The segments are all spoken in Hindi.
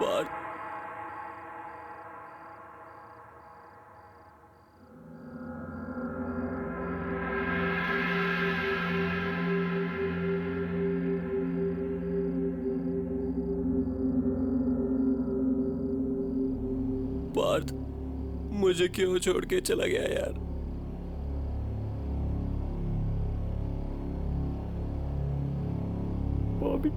पार्थ, पार्थ मुझे क्यों छोड़ के चला गया यार? बॉबी,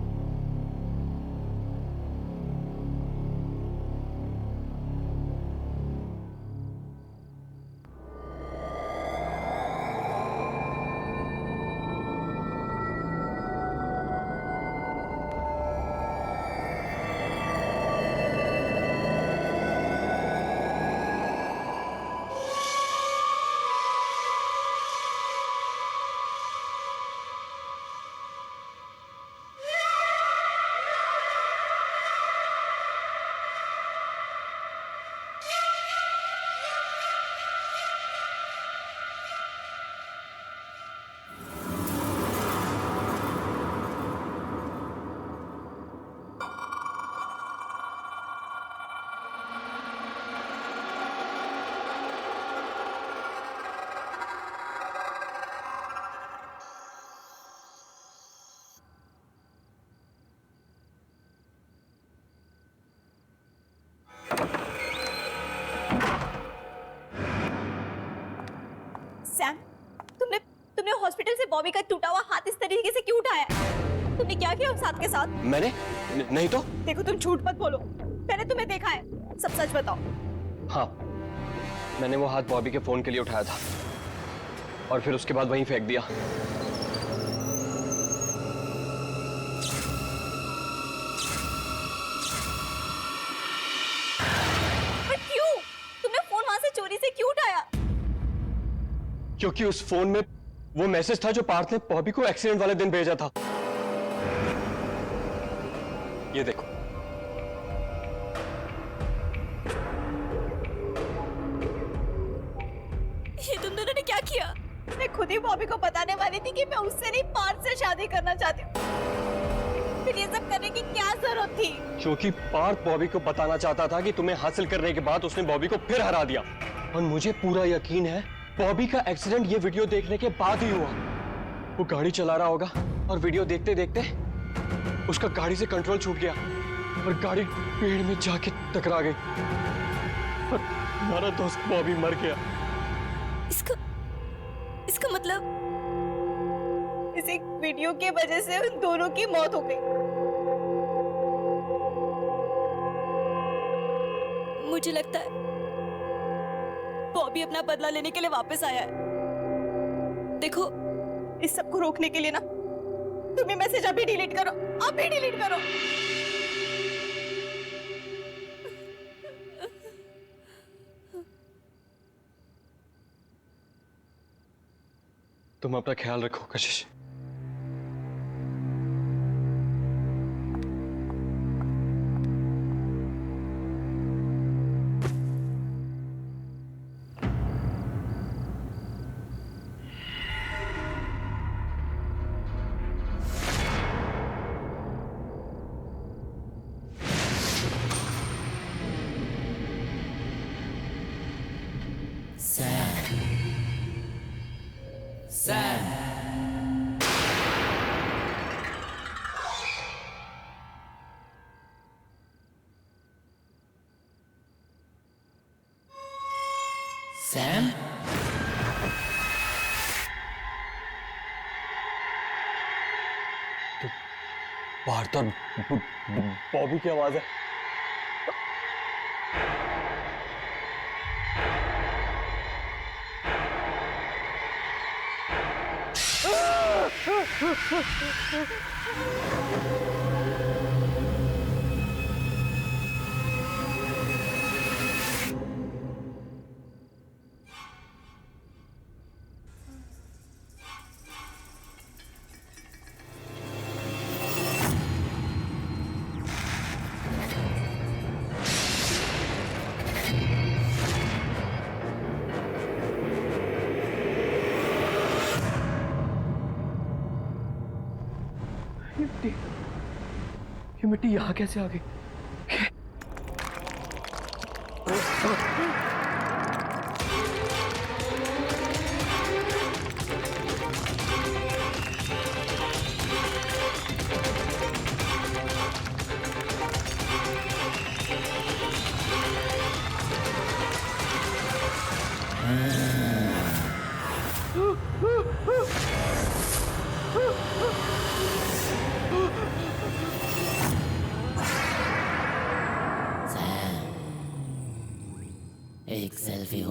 सैम, तुमने हॉस्पिटल से बॉबी का टूटा हुआ हाथ इस तरीके से क्यों उठाया? तुमने क्या किया उस हाथ के साथ? मैंने नहीं तो। देखो तुम झूठ मत बोलो, मैंने तुम्हें देखा है, सब सच बताओ। हाँ, मैंने वो हाथ बॉबी के फोन के लिए उठाया था और फिर उसके बाद वहीं फेंक दिया। पर क्यों? तुमने फोन वहां से चोरी से क्यों उठाया? क्योंकि उस फोन में वो मैसेज था जो पार्थ ने बॉबी को एक्सीडेंट वाले दिन भेजा था। ये देखो। ये तुम दोनों ने क्या किया? मैं खुद ही बॉबी को बताने वाली थी कि मैं उससे नहीं पार्थ से शादी करना चाहती हूँ। फिर ये सब करने की क्या जरूरत थी? क्योंकि पार्थ बॉबी को बताना चाहता था कि तुम्हें हासिल करने के बाद उसने बॉबी को फिर हरा दिया। और मुझे पूरा यकीन है बॉबी का एक्सीडेंट ये वीडियो देखने के बाद ही हुआ। वो गाड़ी चला रहा होगा और वीडियो देखते देखते उसका गाड़ी से कंट्रोल छूट गया और गाड़ी पेड़ में जाके टकरा गई और हमारा दोस्त बॉबी मर गया। इसका मतलब इस एक वीडियो के वजह से उन दोनों की मौत हो गई। मुझे लगता है बॉबी अपना बदला लेने के लिए वापस आया है। देखो, इस सब को रोकने के लिए ना तुम ये मैसेज अभी डिलीट करो, अभी डिलीट करो। तुम अपना ख्याल रखो कशिश। सैम, पार्थ और बॉबी की आवाज है। ये मिट्टी यहाँ कैसे आ गई?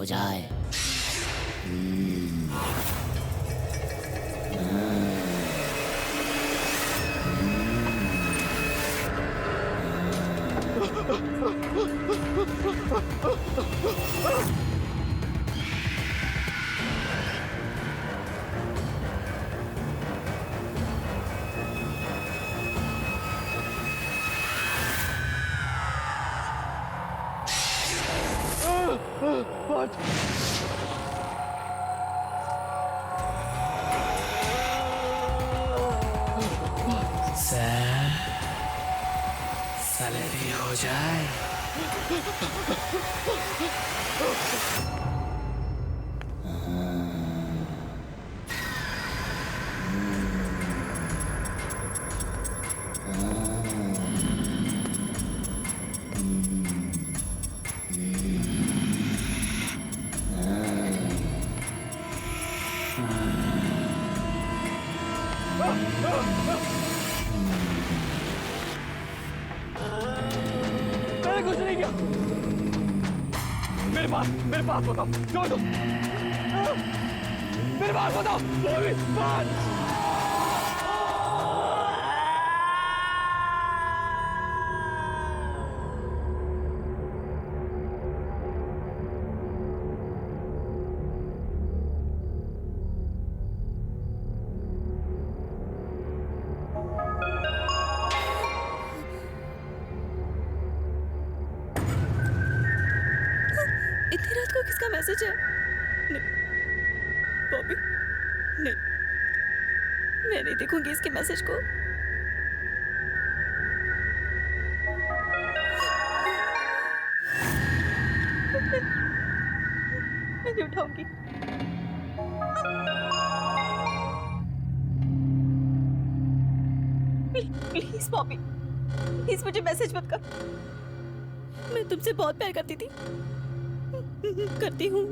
जाए। सैम, साले भी हो जाए। मैंने कुछ नहीं किया। मेरे पास बताओ, छोड़ दो। मेरे पास बताओ, बॉबी, बात। इतनी रात को किसका मैसेज है? नहीं, बॉबी, नहीं, मैं नहीं देखूंगी इसके मैसेज को। मैं नहीं उठाऊंगी। प्लीज बॉबी, प्लीज मुझे मैसेज मत कर। मैं तुमसे बहुत प्यार करती थी, करती हूँ।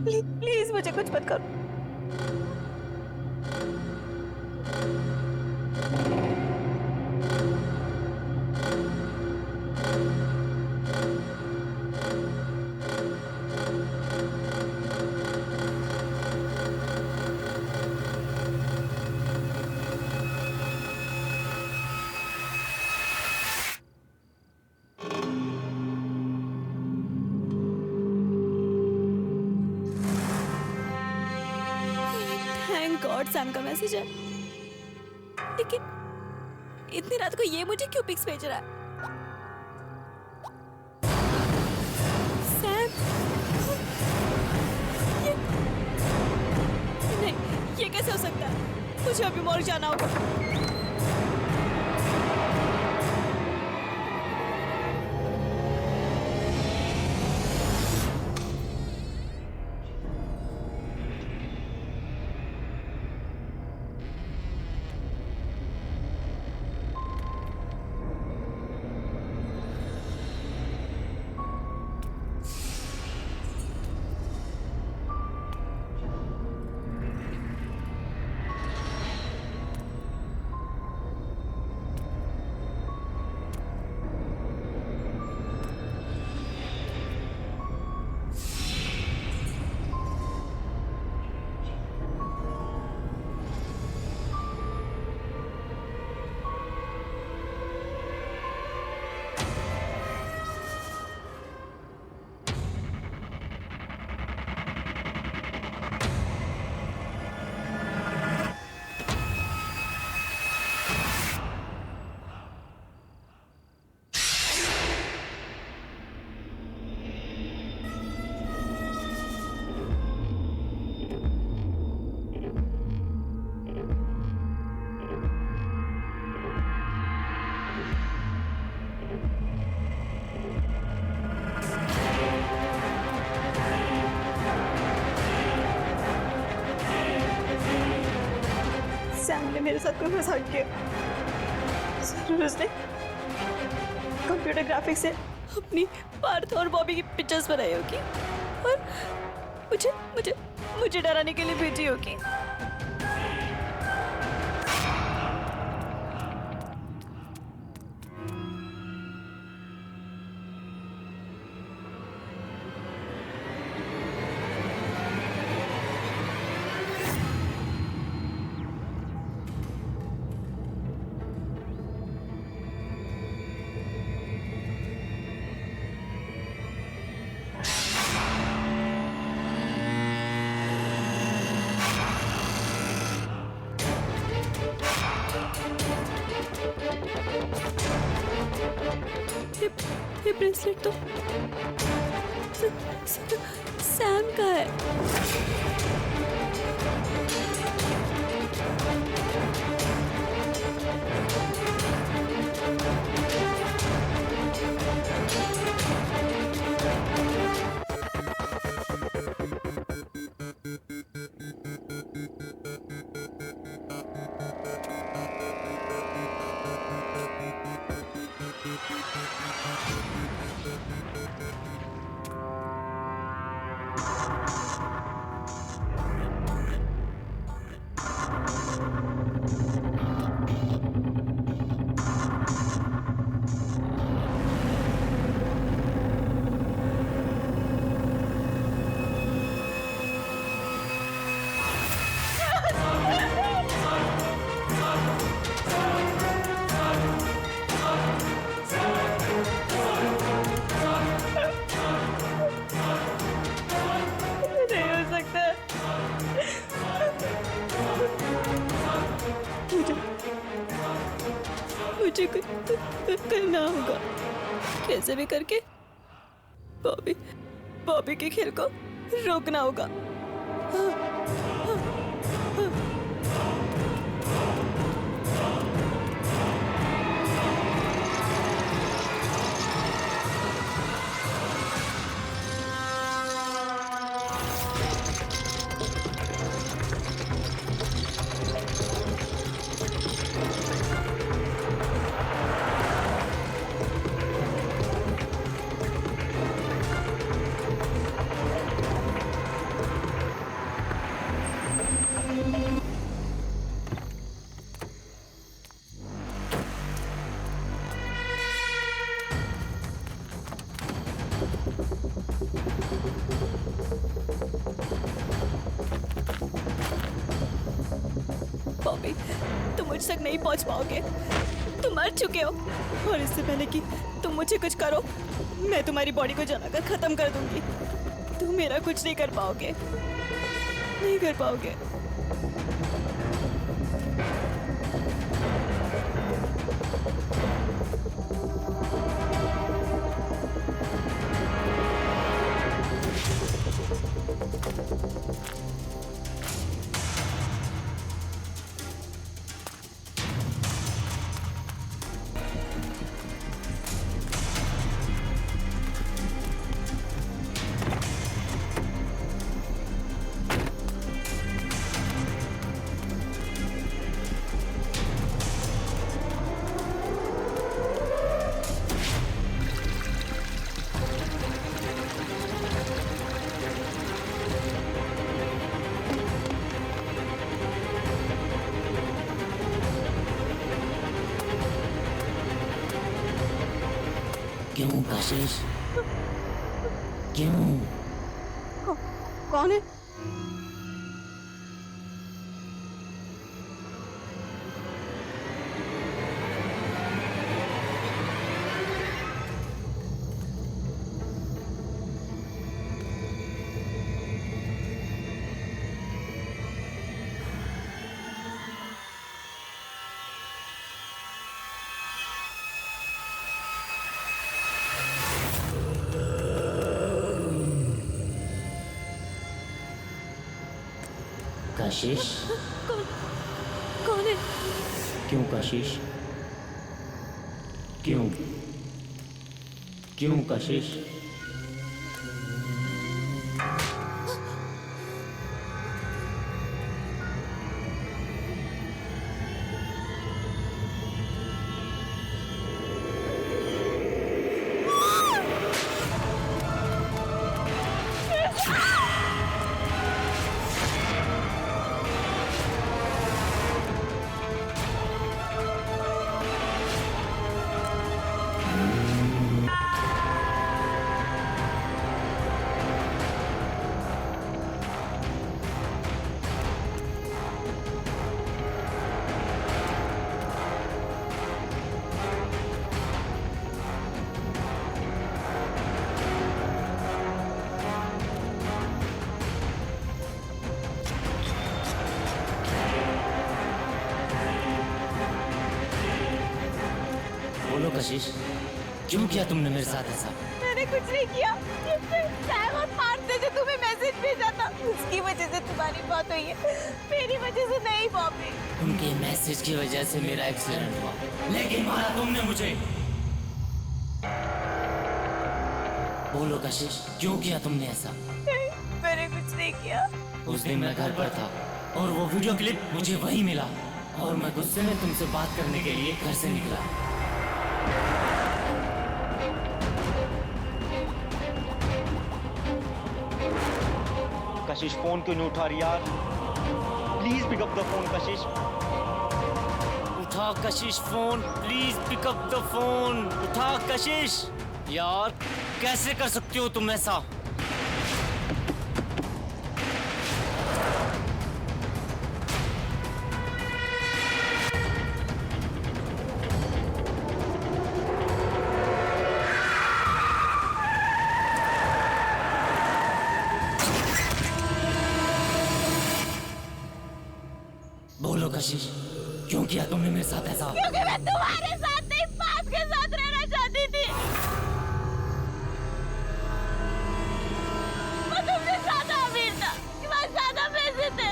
प्लीज मुझे कुछ मत करो। थैंक गॉड सैम का मैसेज है। लेकिन इतनी रात को ये मुझे क्यों पिक्स भेज रहा है? सैम, नहीं, ये कैसे हो सकता है? मुझे अभी मॉल जाना होगा। सैम ने मेरे साथ कोई मजाक किया। जरूर उसने कंप्यूटर ग्राफिक्स से अपनी पार्थ और बॉबी की पिक्चर्स बनाई होगी और मुझे मुझे मुझे डराने के लिए भेजी होगी। ब्रेसलेट तो सैम का है। नहीं हो सकता। मुझे कुछ करना होगा, कैसे भी करके बॉबी के खेल को रोकना होगा। बॉबी, तुम मुझ तक नहीं पहुंच पाओगे। तुम मर चुके हो, और इससे पहले कि तुम मुझे कुछ करो, मैं तुम्हारी बॉडी को जलाकर खत्म कर दूंगी। तुम मेरा कुछ नहीं कर पाओगे, नहीं कर पाओगे। क्यों कशिश? क्यों? कौन है? कशिश? कौन है? क्यों कशिश? क्यों? क्यों कशिश? बोलो कशिश, क्यों किया तुमने मेरे साथ ऐसा? मैंने कुछ नहीं किया। ये सैम और पार्थ ने जो तुम्हें मैसेज भेजा था, उसकी वजह से तुम्हारी बात हुई है, मेरी वजह से नहीं बॉबी। उनके मैसेज की वजह से मेरा एक्सीडेंट हुआ, लेकिन मारा तुमने मुझे। बोलो कशिश, क्यों किया तुमने ऐसा? नहीं, मैंने कुछ नहीं किया। उस दिन मैं घर पर था और वो वीडियो क्लिप मुझे वहीं मिला और मैं गुस्से में तुमसे बात करने के लिए घर से निकला। कशिश फोन क्यों नहीं उठा रही यार? Please pick up the phone Kashish. उठा Kashish phone, please pick up the phone. उठा कशिश। यार कैसे कर सकती हो तुम ऐसा? बोलो कशिश, क्यों किया तुमने मेरे साथ ऐसा? क्योंकि मैं तुम्हारे साथ नहीं, पार्थ के साथ रहना चाहती थी। मैं तुमसे ज्यादा अमीर था, तुम्हारे ज्यादा पैसे थे,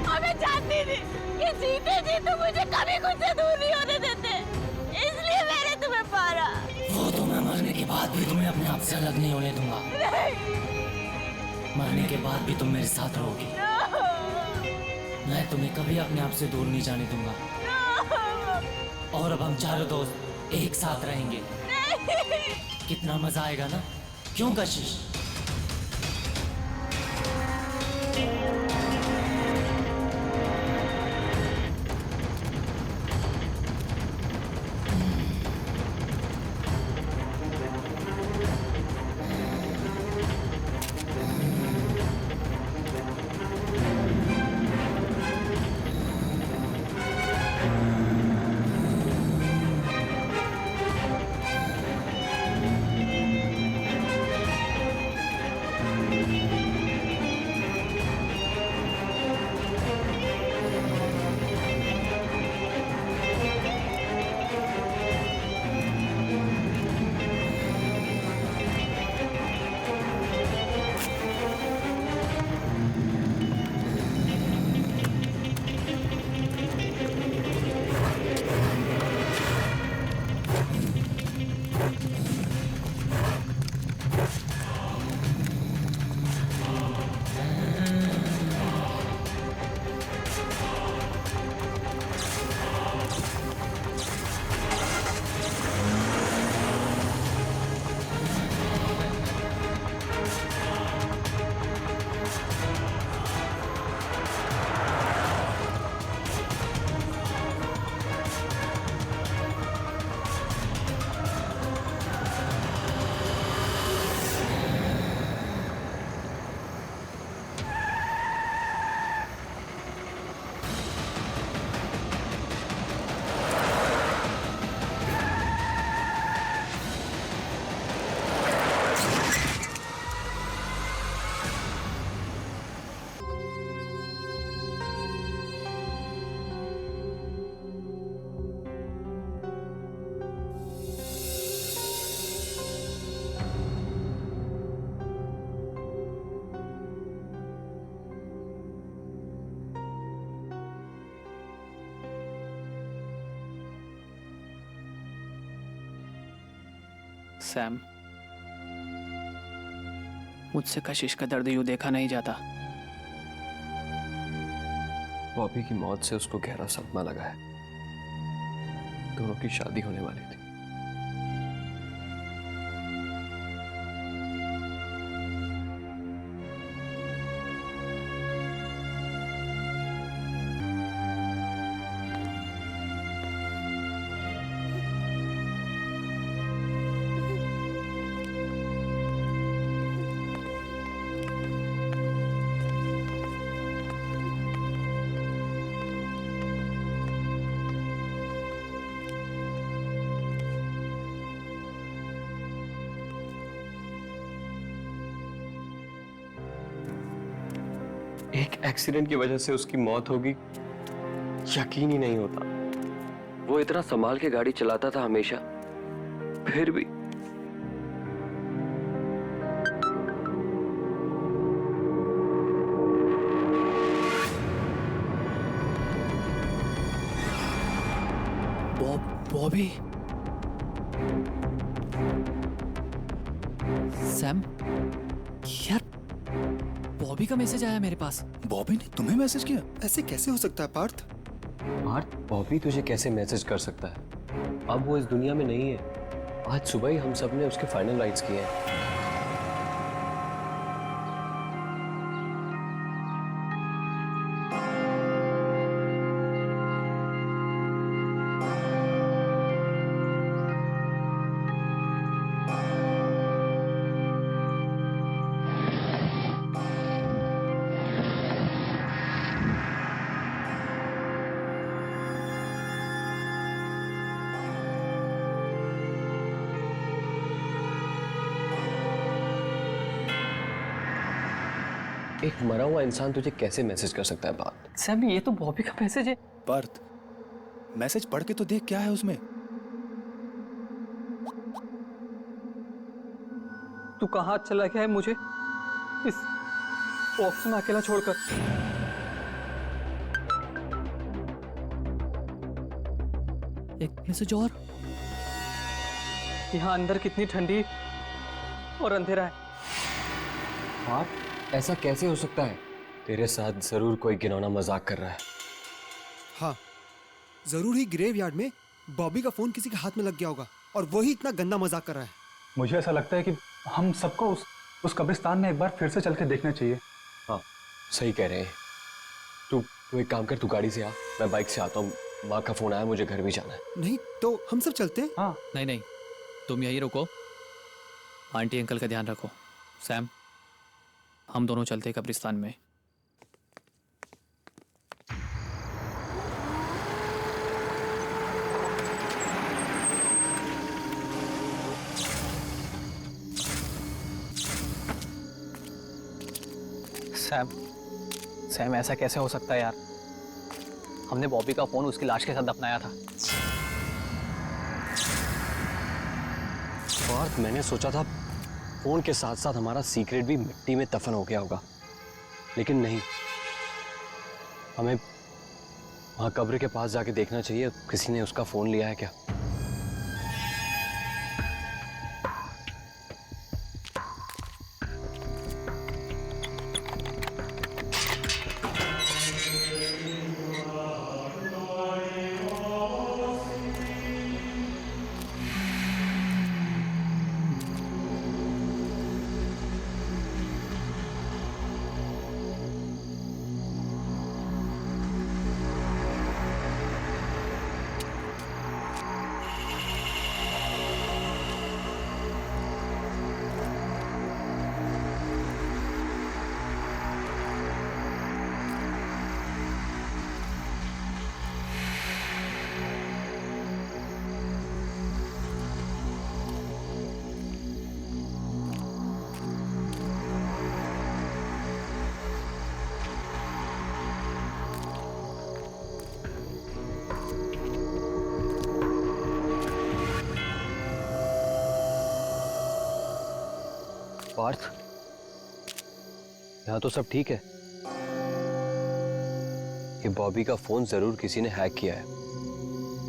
और मैं जानती थी कि जीते जी तुम मुझे कभी खुद से दूर नहीं होने देते, इसलिए मैंने तुम्हें मारा। वो तो मैं मरने के बाद भी तुम्हें अपने आप से अलग नहीं होने दूंगा। मरने के बाद भी तुम मेरे साथ रहोगी। मैं तुम्हें कभी अपने आप से दूर नहीं जाने दूंगा। और अब हम चारों दोस्त एक साथ रहेंगे। कितना मजा आएगा ना? क्यों कशिश? सैम, मुझसे कशिश का दर्द यूं देखा नहीं जाता। बॉबी की मौत से उसको गहरा सदमा लगा है। दोनों की शादी होने वाली थी। एक एक्सीडेंट की वजह से उसकी मौत होगी, यकीन ही नहीं होता। वो इतना संभाल के गाड़ी चलाता था हमेशा, फिर भी बॉबी। सैम यार, बॉबी का मैसेज आया मेरे पास। बॉबी ने तुम्हें मैसेज किया? ऐसे कैसे हो सकता है पार्थ? पार्थ, बॉबी तुझे कैसे मैसेज कर सकता है? अब वो इस दुनिया में नहीं है। आज सुबह ही हम सब ने उसके फाइनल राइट्स किए हैं। एक मरा हुआ इंसान तुझे कैसे मैसेज कर सकता है बात? सैम ये तो बॉबी का मैसेज है। पार्थ, मैसेज पढ़ के तो देख क्या है उसमें। तू कहाँ चला गया है मुझे इस बॉक्स में अकेला छोड़कर? एक मैसेज और। यहाँ अंदर कितनी ठंडी और अंधेरा है। पार्थ, ऐसा कैसे हो सकता है? तेरे साथ जरूर कोई घिनौना मजाक कर रहा है। हाँ, जरूर ही ग्रेवयार्ड में बॉबी का फोन किसी के हाथ में लग गया होगा और वही इतना गंदा मजाक कर रहा है। मुझे ऐसा लगता है कि हम सबको उस कब्रिस्तान में एक बार फिर से चल के देखना चाहिए। हाँ, सही कह रहे हैं। तू एक काम कर, तू गाड़ी से आ, मैं बाइक से आता हूँ। माँ का फोन आया, मुझे घर भी जाना है। नहीं तो हम सब चलते हैं। हाँ, नहीं नहीं, तुम यहीं रुको, आंटी अंकल का ध्यान रखो। सैम, हम दोनों चलते कब्रिस्तान में। सैम ऐसा कैसे हो सकता है यार? हमने बॉबी का फोन उसकी लाश के साथ दफनाया था। पार्थ, मैंने सोचा था फोन के साथ साथ हमारा सीक्रेट भी मिट्टी में दफन हो गया होगा, लेकिन नहीं। हमें वहां कब्र के पास जाके देखना चाहिए, किसी ने उसका फोन लिया है क्या। पार्थ, यहाँ तो सब ठीक है। ये बॉबी का फोन जरूर किसी ने हैक किया है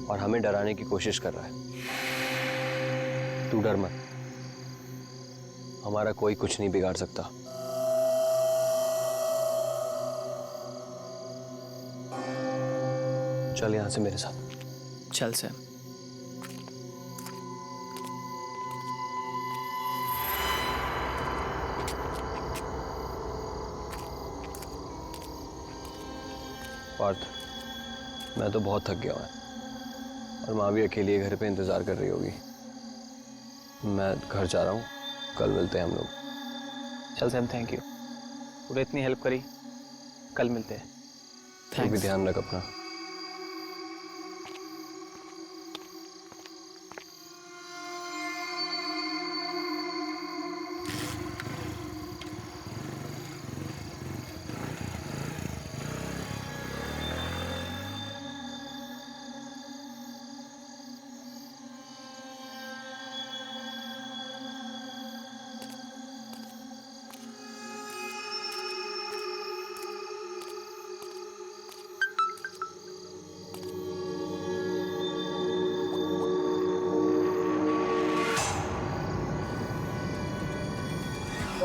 और हमें डराने की कोशिश कर रहा है। तू डर मत, हमारा कोई कुछ नहीं बिगाड़ सकता। चल यहाँ से मेरे साथ। चल सैम। पार्थ, मैं तो बहुत थक गया हूँ और माँ भी अकेली घर पे इंतजार कर रही होगी। मैं घर जा रहा हूँ, कल मिलते हैं हम लोग। चल सैम, थैंक यू, तूने इतनी हेल्प करी। कल मिलते हैं। तू भी ध्यान रख अपना।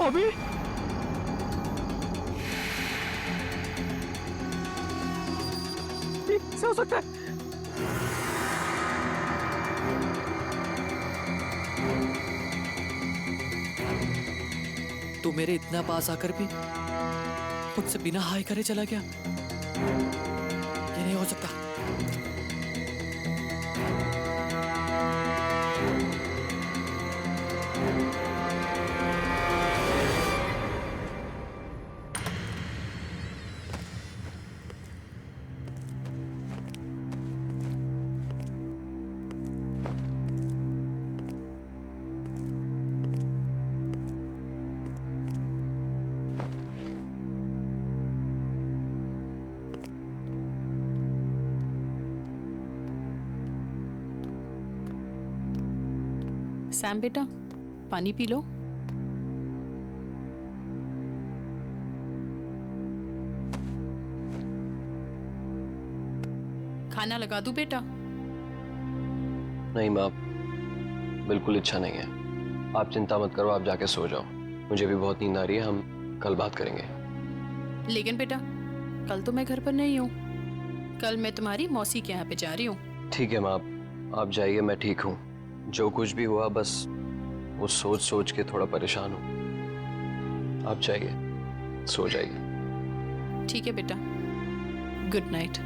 बॉबी से हो सकता है। तू मेरे इतना पास आकर भी मुझसे बिना हाय करे चला गया। ये नहीं हो सकता। सैम बेटा, पानी पी लो। खाना लगा दूं बेटा? नहीं माँ, बिल्कुल इच्छा नहीं है। आप चिंता मत करो, आप जाके सो जाओ। मुझे भी बहुत नींद आ रही है, हम कल बात करेंगे। लेकिन बेटा, कल तो मैं घर पर नहीं हूँ। कल मैं तुम्हारी मौसी के यहाँ पे जा रही हूँ। ठीक है माँ, आप जाइए, मैं ठीक हूँ। जो कुछ भी हुआ बस वो सोच सोच के थोड़ा परेशान हूँ। आप जाइए, सो जाइए। ठीक है बेटा, गुड नाइट।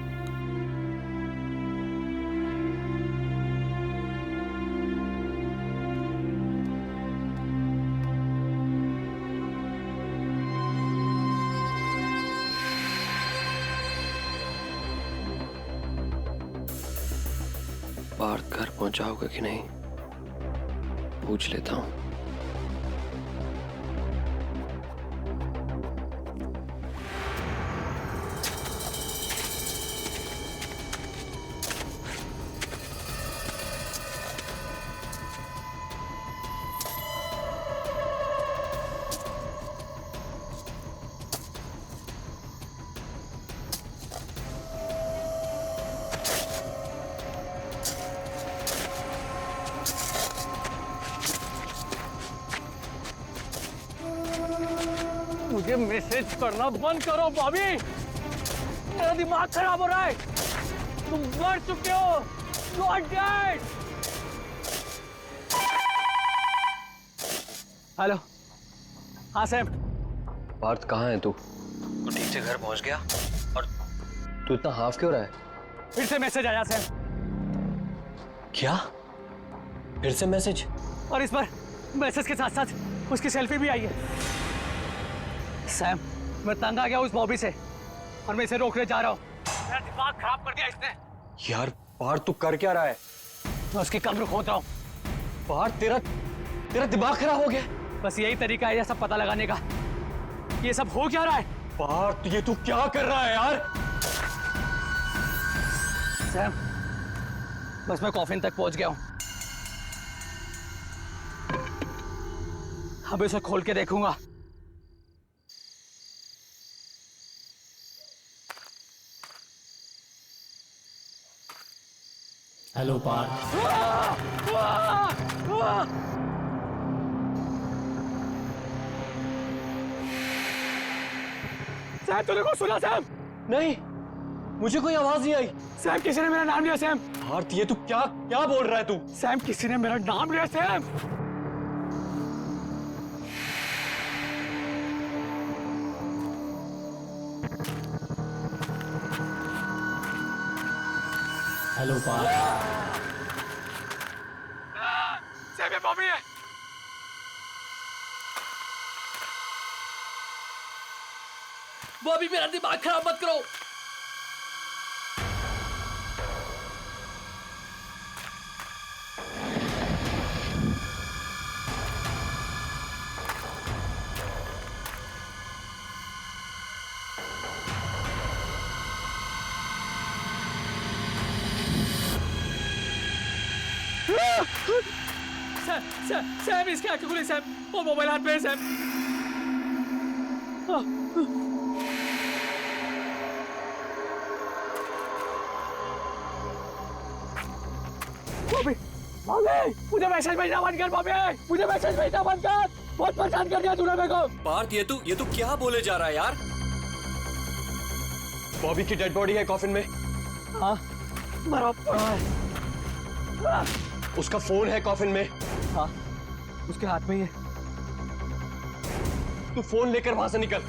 पार्थ घर पहुंचाओगे कि नहीं, पूछ लेता हूँ। मुझे मैसेज करना बंद करो बॉबी, मेरा दिमाग खराब हो रहा है। तुम मर चुके हो, यू आर डेड। हेलो, हाँ सैम। पार्थ कहाँ है तू? तू ठीक से घर पहुंच गया? और तू इतना हाफ क्यों रहा है? फिर से मैसेज आया सैम। क्या? फिर से मैसेज? और इस बार मैसेज के साथ साथ उसकी सेल्फी भी आई है। सैम, मैं तंग आ गया उस बॉबी से और मैं इसे रोकने जा रहा हूँ। मेरा दिमाग खराब कर दिया इसने। यार पार्थ, तू कर क्या रहा है? मैं उसकी कब्र खोद रहा हूँ। पार्थ, तेरा दिमाग खराब हो गया? बस यही तरीका है ये सब पता लगाने का। ये सब हो क्या रहा है? पार्थ, ये तू क्या कर रहा है यार? सैम, बस मैं कॉफिन तक पहुंच गया हूँ। अब इसे खोल के देखूंगा। हेलो पार्थ। सैम, तूने को सुना सैम? नहीं, मुझे कोई आवाज नहीं आई। सैम, किसी ने मेरा नाम लिया सैम। पार्थ, ये तू क्या क्या बोल रहा है तू? सैम, किसी ने मेरा नाम लिया सैम। हेलो पार्थ। सैम, ये बॉबी है। बॉबी, मेरा दिमाग खराब मत करो। सैम, इसके आंखें खुली सैम, वो मोबाइल हाथ में है सैम। बॉबी, बॉबी, मुझे मैसेज भेजना बंद कर बॉबी, मुझे मैसेज भेजना बंद कर। बहुत परेशान कर दिया तूने मेरे को। पार्थ ये तू क्या बोले जा रहा है यार? बॉबी की डेड बॉडी है कॉफिन में। हाँ मरा पड़ा है। उसका फोन है कॉफिन में। हाँ उसके हाथ में ही है। तू फोन लेकर वहां से निकल।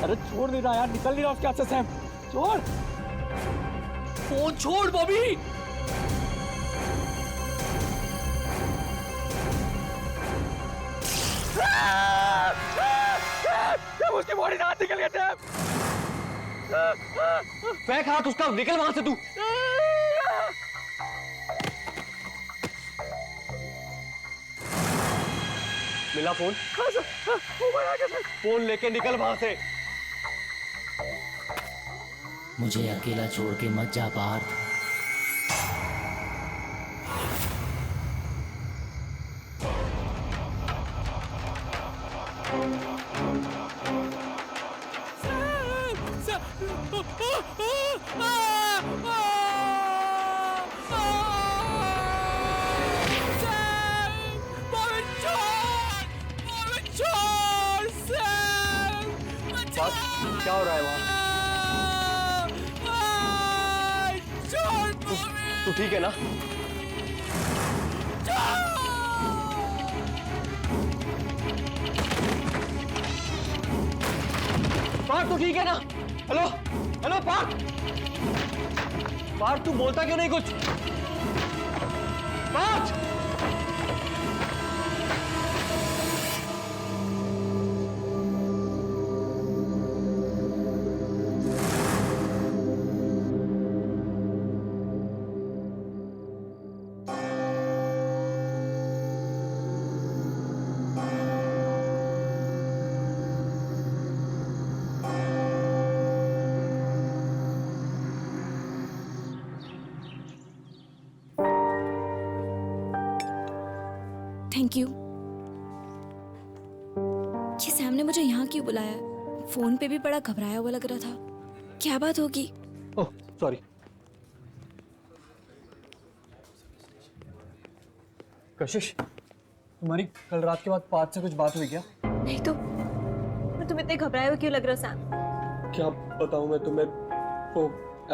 अरे छोड़ नहीं रहा यार, निकल नहीं रहा उसके हाथ से सैम। छोड़ फोन, छोड़ बॉबी। उसकी बॉडी से हाथ निकल गया सैम। फेंक हाथ उसका, निकल वहां से तू। मिला फोन? फोन लेके निकल वहां से। मुझे अकेला छोड़ के मत जा पार्थ। क्या हो रहा है वहां? तू ठीक है ना? पार्थ तू ठीक है ना? Hello hello Partha. पार्थ तू बोलता क्यों नहीं कुछ? Parth thank you. ये सैम ने मुझे यहाँ क्यों बुलाया? फोन पे भी बड़ा घबराया हुआ लग रहा था। क्या बात होगी? Oh sorry. कशिश, तुम्हारी कल रात के बाद पार्थ से कुछ बात हुई क्या? नहीं तो तुम इतने घबराए हुए क्यों लग रहा सैम? क्या बताऊं मैं तुम्हें? वो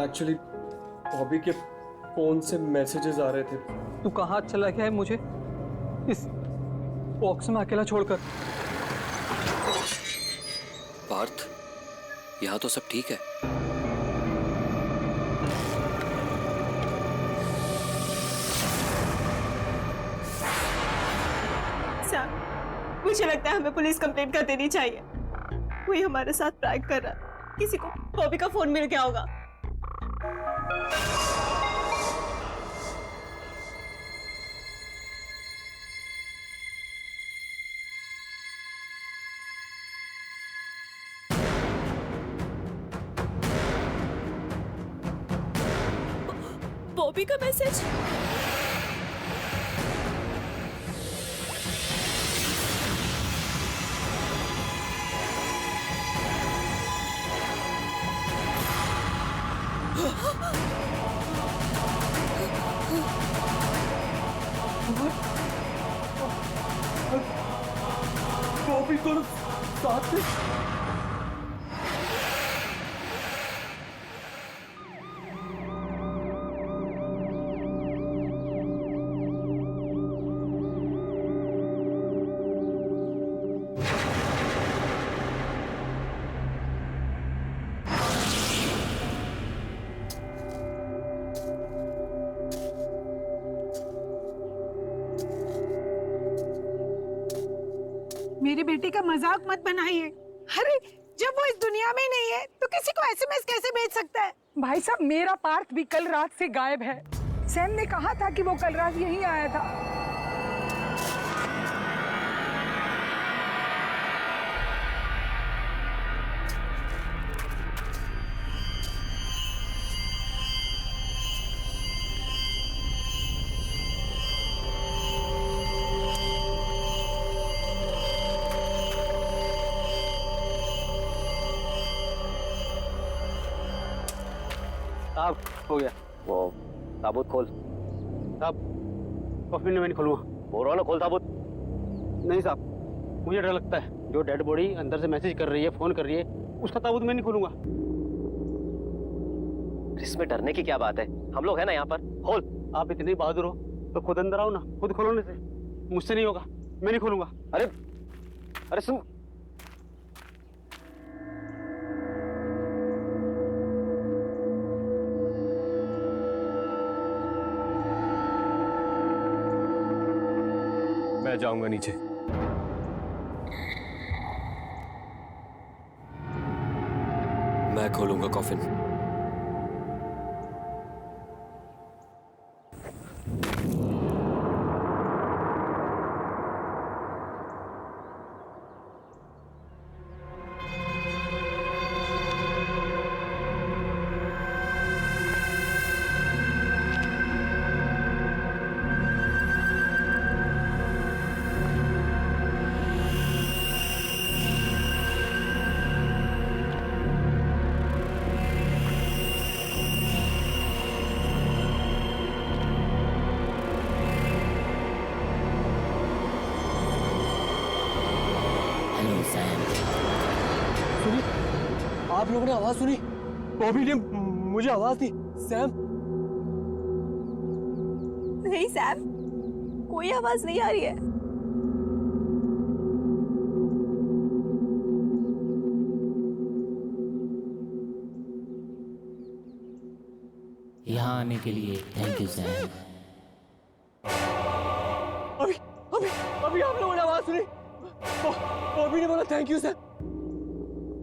एक्चुअली बॉबी के फोन से मैसेजेस आ रहे थे। तू कहाँ चला गया है मुझे इस बॉक्स में अकेला छोड़कर? पार्थ, यहाँ तो सब ठीक है। सैम, मुझे लगता है हमें पुलिस कंप्लेंट कर देनी चाहिए। कोई हमारे साथ प्रैंक कर रहा है। किसी को बॉबी का फोन मिल गया होगा। बॉबी का मैसेज। बॉबी को साथ में मेरी बेटी का मजाक मत बनाइए। अरे जब वो इस दुनिया में नहीं है तो किसी को एसएमएस कैसे भेज सकता है? भाई साहब, मेरा पार्थ भी कल रात से गायब है। सैम ने कहा था कि वो कल रात यहीं आया था। साहब हो गया। वो ताबूत खोल। साहब कॉफी में मैं नहीं खोलूंगा। बोल रहा ना, खोल ताबूत। नहीं साहब, मुझे डर लगता है। जो डेड बॉडी अंदर से मैसेज कर रही है, फोन कर रही है, उसका ताबूत मैं नहीं खोलूंगा। इसमें डरने की क्या बात है? हम लोग हैं ना यहाँ पर, खोल। आप इतने बहादुर हो तो खुद अंदर आओ ना, खुद खोलोने से। मुझसे नहीं होगा, मैं नहीं खोलूंगा। अरे सुन, मैं जाऊंगा नीचे। मैं खोलूंगा कॉफिन। Hello Sam. सुनी? आप लोगों ने आवाज सुनी? बॉबी ने मुझे आवाज दी। सैम? नहीं सैम, कोई आवाज नहीं आ रही है। यहाँ आने के लिए थैंक यू सैम। अभी अभी अभी आप लोगों ने आवाज सुनी? बॉबी ने बोला थैंक यू सैम।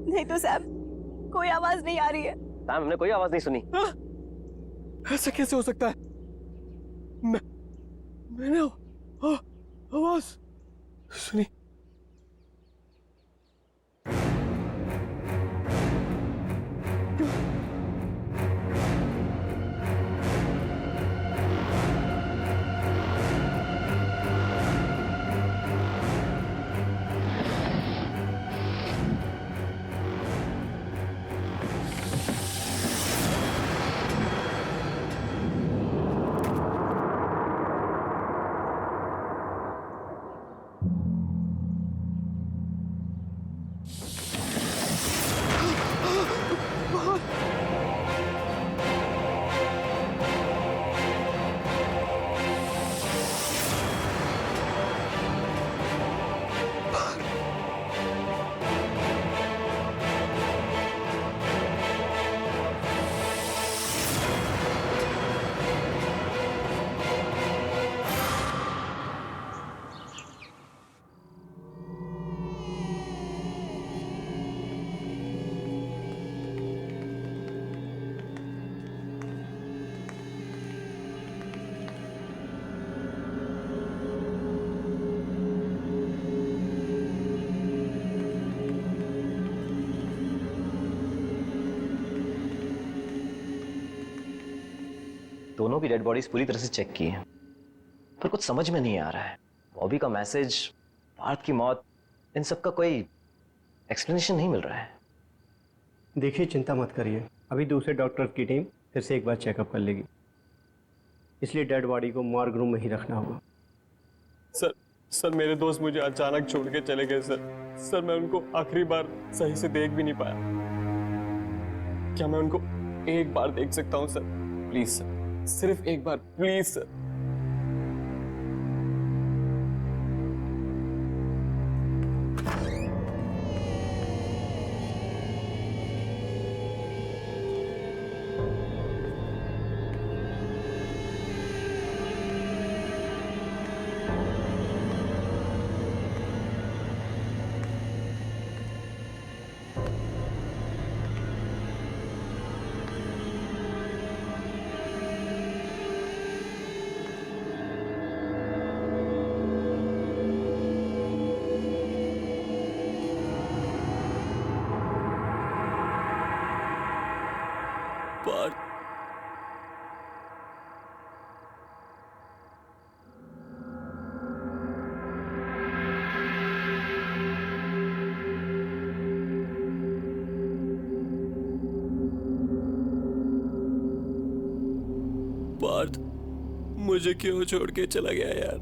नहीं तो सैम, कोई आवाज नहीं आ रही है। सैम, हमने कोई आवाज नहीं सुनी। ऐसा कैसे हो सकता है? मैंने आवाज सुनी। दोनों की डेड बॉडीज पूरी तरह से चेक की है, पर कुछ समझ में नहीं आ रहा है। बॉबी का मैसेज, पार्थ की मौत, इन सब का कोई एक्सप्लेनेशन नहीं मिल रहा है। देखिए, चिंता मत करिए, अभी दूसरे डॉक्टर की टीम फिर से एक बार चेकअप कर लेगी, इसलिए डेड बॉडी को मॉर्ग रूम में ही रखना होगा। सर मेरे दोस्त मुझे अचानक छोड़ के चले गए सर। मैं उनको आखिरी बार सही से देख भी नहीं पाया। क्या मैं उनको एक बार देख सकता हूँ सर? प्लीज सर, सिर्फ एक बार, प्लीज सर। पार्थ मुझे क्यों छोड़ के चला गया यार?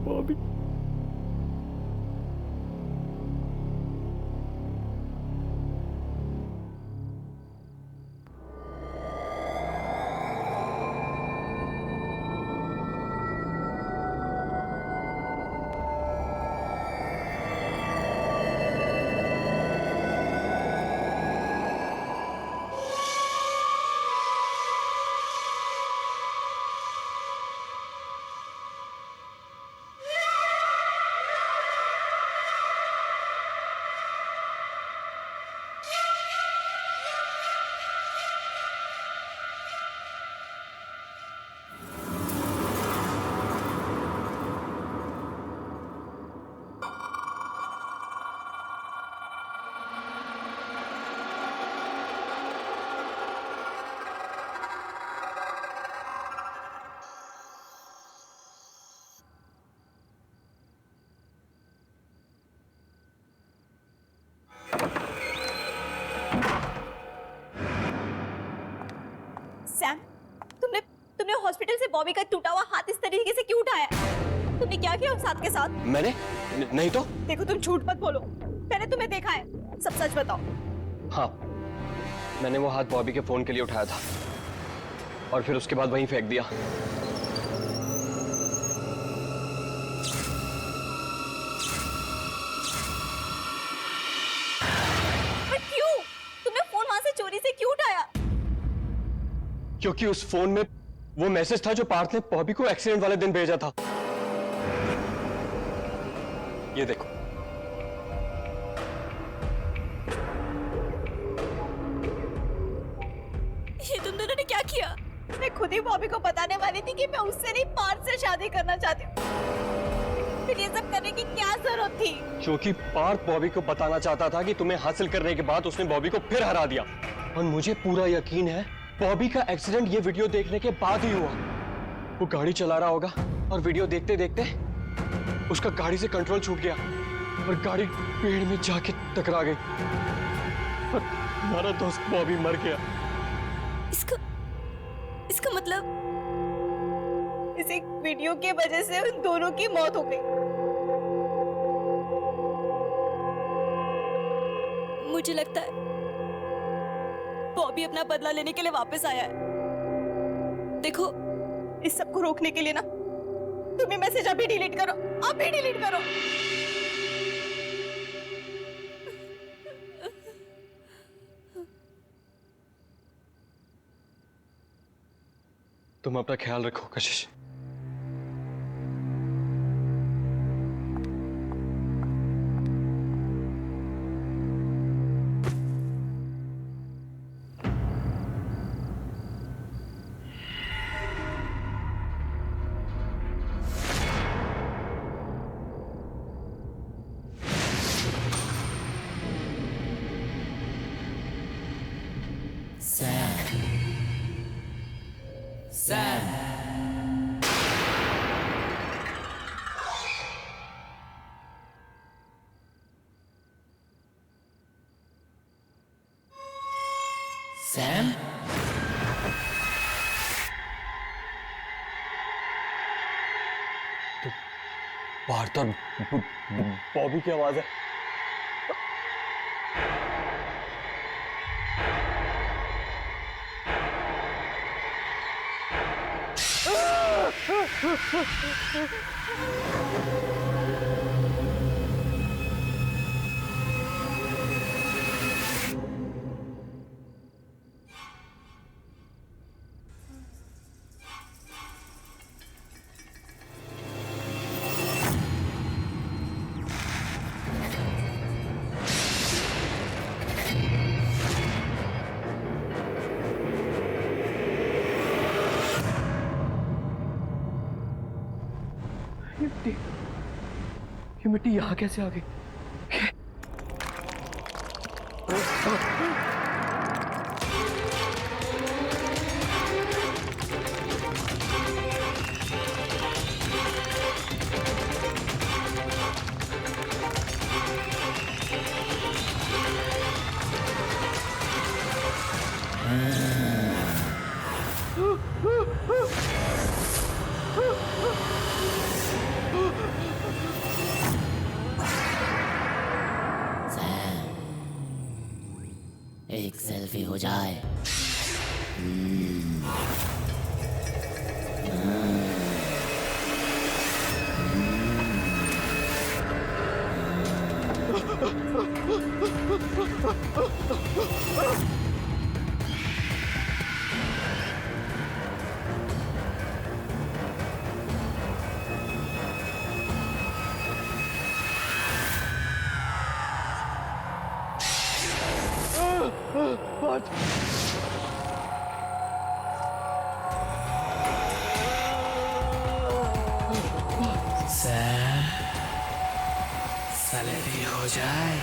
बॉबी सैम, तुमने हॉस्पिटल से बॉबी का टूटा हुआ हाथ इस तरीके से क्यों उठाया? तुमने क्या किया उस हाथ के साथ? मैंने नहीं तो। देखो तुम झूठ मत बोलो, मैंने तुम्हें देखा है, सब सच बताओ। हाँ, मैंने वो हाथ बॉबी के फोन के लिए उठाया था और फिर उसके बाद वहीं फेंक दिया। पर क्यों? तुमने फोन वहां से चोरी से क्यों उठाया? क्योंकि उस फोन में वो मैसेज था जो पार्थ ने बॉबी को एक्सीडेंट वाले दिन भेजा था। ये देखो। ये तुम दोनों ने क्या किया? मैं खुद ही बॉबी को बताने वाली थी कि मैं उससे नहीं पार्थ से शादी करना चाहती हूँ। फिर ये सब करने की क्या जरूरत थी? क्योंकि पार्थ बॉबी को बताना चाहता था कि तुम्हें हासिल करने के बाद उसने बॉबी को फिर हरा दिया। और मुझे पूरा यकीन है बॉबी का एक्सीडेंट ये वीडियो देखने के बाद ही हुआ। वो गाड़ी चला रहा होगा और वीडियो देखते देखते उसका गाड़ी से कंट्रोल छूट गया और गाड़ी पेड़ में जाके टकरा गई और हमारा दोस्त बॉबी मर गया। इसका मतलब इस एक वीडियो के वजह से उन दोनों की मौत हो गई। मुझे लगता है बॉबी अपना बदला लेने के लिए वापस आया है। देखो, इस सब को रोकने के लिए ना तुम ये मैसेज अभी डिलीट करो, अभी डिलीट करो। तुम अपना ख्याल रखो कशिश। सैम? पार्थ और बॉबी की आवाज है। ये मिट्टी यहाँ कैसे आ गई? हो जाए। सैम, साले भी हो जाए।